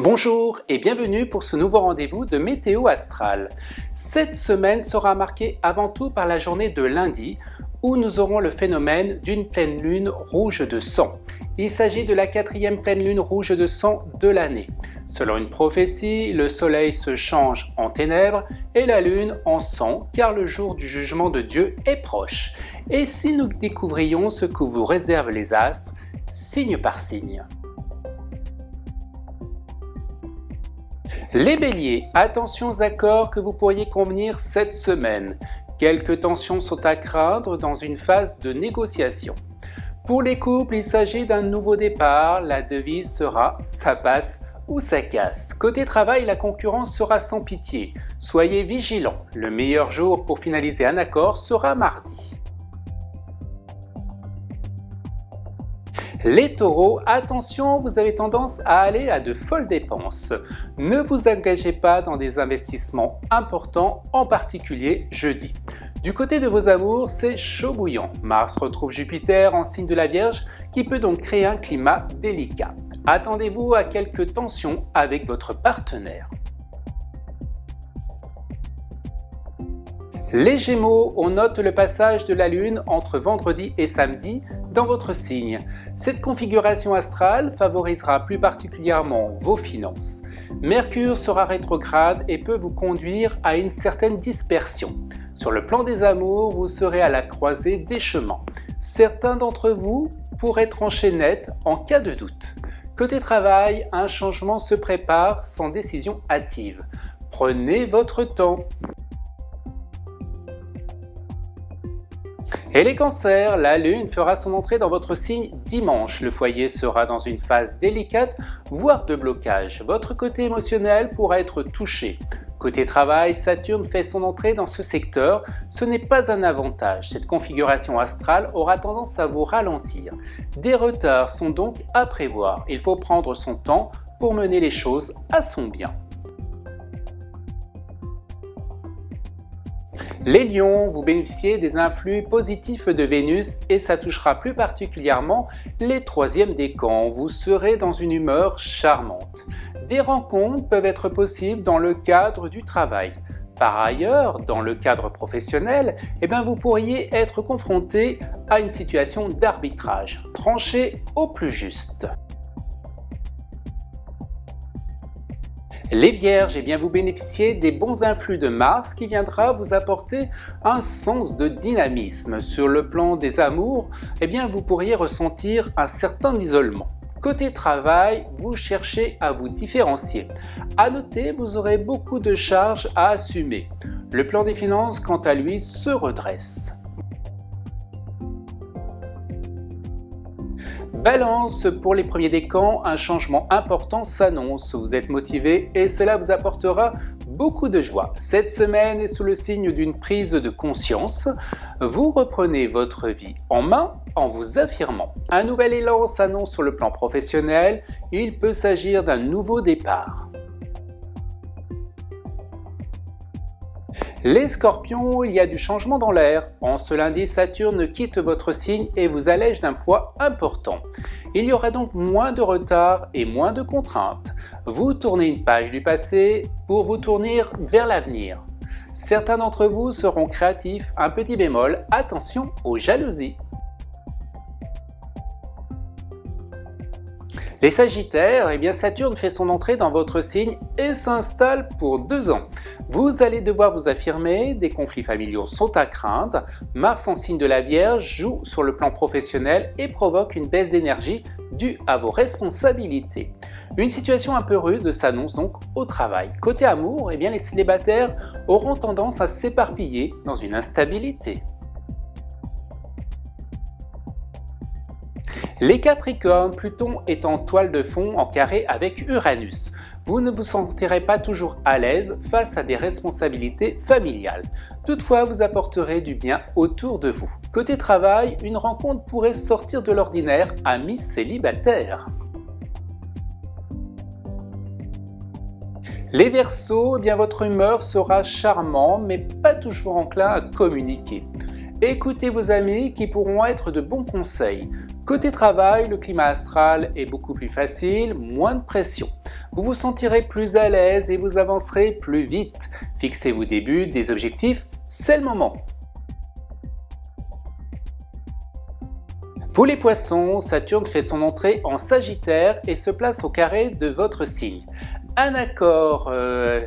Bonjour et bienvenue pour ce nouveau rendez-vous de Météo Astrale. Cette semaine sera marquée avant tout par la journée de lundi où nous aurons le phénomène d'une pleine lune rouge de sang. Il s'agit de la 4e pleine lune rouge de sang de l'année. Selon une prophétie, le soleil se change en ténèbres et la lune en sang car le jour du jugement de Dieu est proche. Et si nous découvrions ce que vous réservent les astres, signe par signe. Les béliers, attention aux accords que vous pourriez convenir cette semaine. Quelques tensions sont à craindre dans une phase de négociation. Pour les couples, il s'agit d'un nouveau départ, la devise sera « ça passe ou ça casse ». Côté travail, la concurrence sera sans pitié. Soyez vigilants, le meilleur jour pour finaliser un accord sera mardi. Les taureaux, attention, vous avez tendance à aller à de folles dépenses. Ne vous engagez pas dans des investissements importants, en particulier jeudi. Du côté de vos amours, c'est chaud bouillant. Mars retrouve Jupiter en signe de la Vierge qui peut donc créer un climat délicat. Attendez-vous à quelques tensions avec votre partenaire. Les Gémeaux, on note le passage de la Lune entre vendredi et samedi dans votre signe. Cette configuration astrale favorisera plus particulièrement vos finances. Mercure sera rétrograde et peut vous conduire à une certaine dispersion. Sur le plan des amours, vous serez à la croisée des chemins. Certains d'entre vous pourraient trancher net en cas de doute. Côté travail, un changement se prépare sans décision hâtive. Prenez votre temps. Et les cancers, la lune fera son entrée dans votre signe dimanche. Le foyer sera dans une phase délicate, voire de blocage. Votre côté émotionnel pourra être touché. Côté travail, Saturne fait son entrée dans ce secteur. Ce n'est pas un avantage. Cette configuration astrale aura tendance à vous ralentir. Des retards sont donc à prévoir. Il faut prendre son temps pour mener les choses à son bien. Les lions, vous bénéficiez des influx positifs de Vénus et ça touchera plus particulièrement les 3e décans. Vous serez dans une humeur charmante. Des rencontres peuvent être possibles dans le cadre du travail. Par ailleurs, dans le cadre professionnel, vous pourriez être confronté à une situation d'arbitrage. Tranchez au plus juste. Les Vierges, vous bénéficiez des bons influx de Mars qui viendra vous apporter un sens de dynamisme. Sur le plan des amours, vous pourriez ressentir un certain isolement. Côté travail, vous cherchez à vous différencier. À noter, vous aurez beaucoup de charges à assumer. Le plan des finances, quant à lui, se redresse. Balance, pour les premiers décans, un changement important s'annonce. Vous êtes motivé et cela vous apportera beaucoup de joie. Cette semaine est sous le signe d'une prise de conscience. Vous reprenez votre vie en main en vous affirmant. Un nouvel élan s'annonce sur le plan professionnel. Il peut s'agir d'un nouveau départ. Les Scorpions, il y a du changement dans l'air. En ce lundi, Saturne quitte votre signe et vous allège d'un poids important. Il y aura donc moins de retard et moins de contraintes. Vous tournez une page du passé pour vous tourner vers l'avenir. Certains d'entre vous seront créatifs, un petit bémol, attention aux jalousies. Les Sagittaires, Saturne fait son entrée dans votre signe et s'installe pour 2 ans. Vous allez devoir vous affirmer, des conflits familiaux sont à craindre. Mars en signe de la Vierge joue sur le plan professionnel et provoque une baisse d'énergie due à vos responsabilités. Une situation un peu rude s'annonce donc au travail. Côté amour, les célibataires auront tendance à s'éparpiller dans une instabilité. Les Capricornes, Pluton est en toile de fond en carré avec Uranus. Vous ne vous sentirez pas toujours à l'aise face à des responsabilités familiales. Toutefois, vous apporterez du bien autour de vous. Côté travail, une rencontre pourrait sortir de l'ordinaire, amis célibataires. Les Verseaux, votre humeur sera charmante mais pas toujours enclin à communiquer. Écoutez vos amis qui pourront être de bons conseils. Côté travail, le climat astral est beaucoup plus facile, moins de pression. vous vous sentirez plus à l'aise et vous avancerez plus vite. Fixez-vous des buts, des objectifs, c'est le moment. Pour les poissons, Saturne fait son entrée en Sagittaire et se place au carré de votre signe. Un accord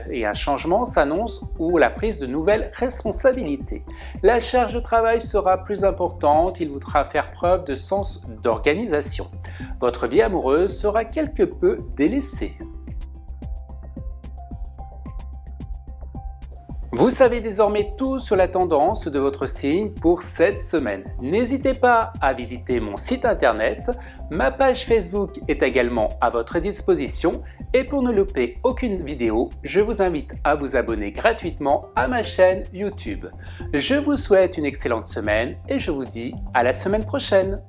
et un changement s'annoncent ou la prise de nouvelles responsabilités. La charge de travail sera plus importante, il vous fera faire preuve de sens d'organisation. Votre vie amoureuse sera quelque peu délaissée. Vous savez désormais tout sur la tendance de votre signe pour cette semaine. N'hésitez pas à visiter mon site internet, ma page Facebook est également à votre disposition et pour ne louper aucune vidéo, je vous invite à vous abonner gratuitement à ma chaîne YouTube. Je vous souhaite une excellente semaine et je vous dis à la semaine prochaine.